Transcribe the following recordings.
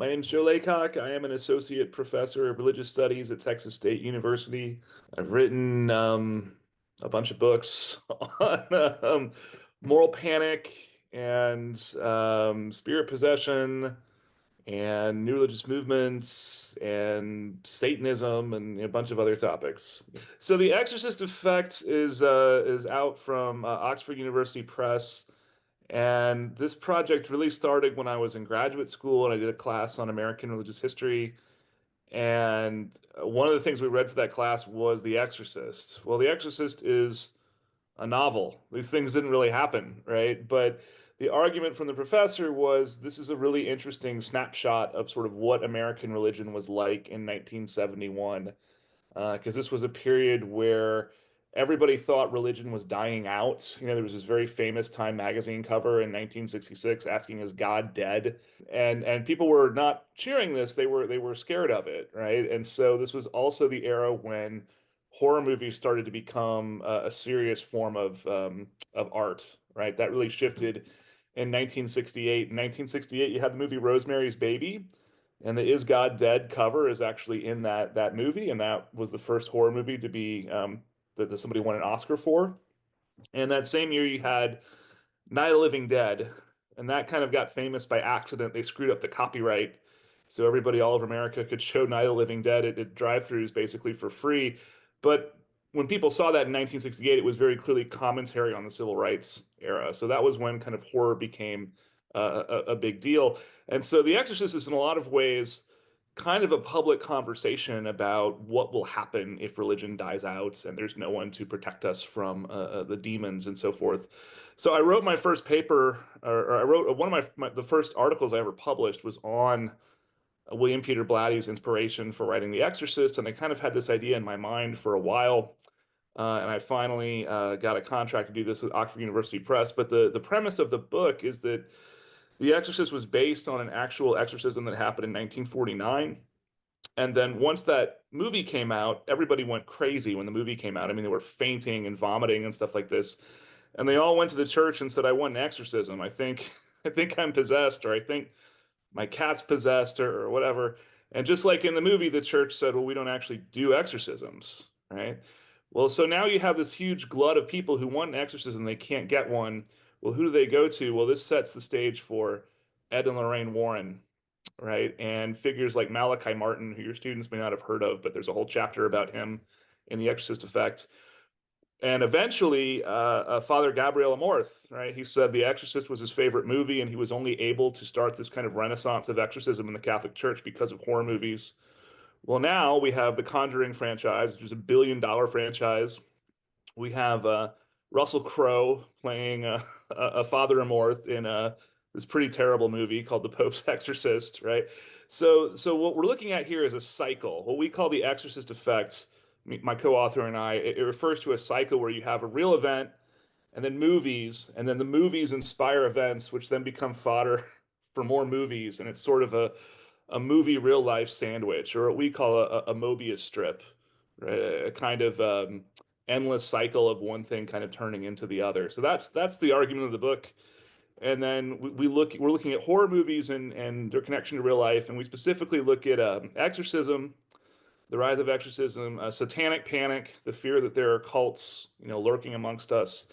My name's Joe Laycock. I am an associate professor of religious studies at Texas State University. I've written a bunch of books on moral panic and spirit possession and new religious movements and Satanism and a bunch of other topics. So The Exorcist Effect is out from Oxford University Press. And this project really started when I was in graduate school and I did a class on American religious history. And one of the things we read for that class was The Exorcist. Well, The Exorcist is a novel. These things didn't really happen, right? But the argument from the professor was this is a really interesting snapshot of sort of what American religion was like in 1971 because this was a period where everybody thought religion was dying out. You know, there was this very famous Time magazine cover in 1966 asking, "Is God dead?" And people were not cheering this; they were scared of it, right? And so this was also the era when horror movies started to become a serious form of art, right? That really shifted in 1968. In 1968, you had the movie Rosemary's Baby, and the "Is God Dead" cover is actually in that movie, and that was the first horror movie to be that somebody won an Oscar for. And that same year, you had Night of the Living Dead, and that kind of got famous by accident. They screwed up the copyright, so everybody all over America could show Night of the Living Dead at drive-throughs basically for free. But when people saw that in 1968, it was very clearly commentary on the civil rights era. So that was when kind of horror became a big deal. And so The Exorcist is in a lot of ways kind of a public conversation about what will happen if religion dies out and there's no one to protect us from the demons and so forth. So I wrote my first paper, or I wrote one of the first articles I ever published was on William Peter Blatty's inspiration for writing The Exorcist, and I kind of had this idea in my mind for a while. And I finally got a contract to do this with Oxford University Press. But the premise of the book is that The Exorcist was based on an actual exorcism that happened in 1949. And then once that movie came out, everybody went crazy when the movie came out. I mean, they were fainting and vomiting and stuff like this. And they all went to the church and said, "I want an exorcism. I think I think I'm possessed, or I think my cat's possessed, or whatever." And just like in the movie, the church said, "Well, we don't actually do exorcisms, right?" Well, so now you have this huge glut of people who want an exorcism, they can't get one. Well, who do they go to? Well, this sets the stage for Ed and Lorraine Warren, right? And figures like Malachi Martin, who your students may not have heard of, but there's a whole chapter about him in The Exorcist Effect. And eventually, Father Gabriel Amorth, right? He said The Exorcist was his favorite movie, and he was only able to start this kind of renaissance of exorcism in the Catholic Church because of horror movies. Well, now we have the Conjuring franchise, which is $1 billion franchise. We have Russell Crowe playing a Father Amorth in this pretty terrible movie called The Pope's Exorcist, right? So what we're looking at here is a cycle, what we call the Exorcist Effect. My co-author and I, it refers to a cycle where you have a real event and then movies, and then the movies inspire events, which then become fodder for more movies, and it's sort of a movie real life sandwich, or what we call a Mobius strip, right? A kind of endless cycle of one thing kind of turning into the other. So that's the argument of the book. And then we're looking at horror movies and their connection to real life, and we specifically look at exorcism, the rise of exorcism, satanic panic, the fear that there are cults, lurking amongst us.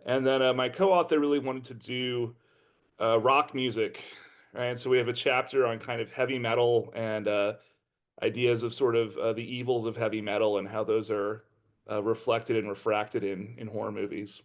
And then my co-author really wanted to do rock music, right? So we have a chapter on kind of heavy metal and ideas of sort of the evils of heavy metal and how those are reflected and refracted in horror movies.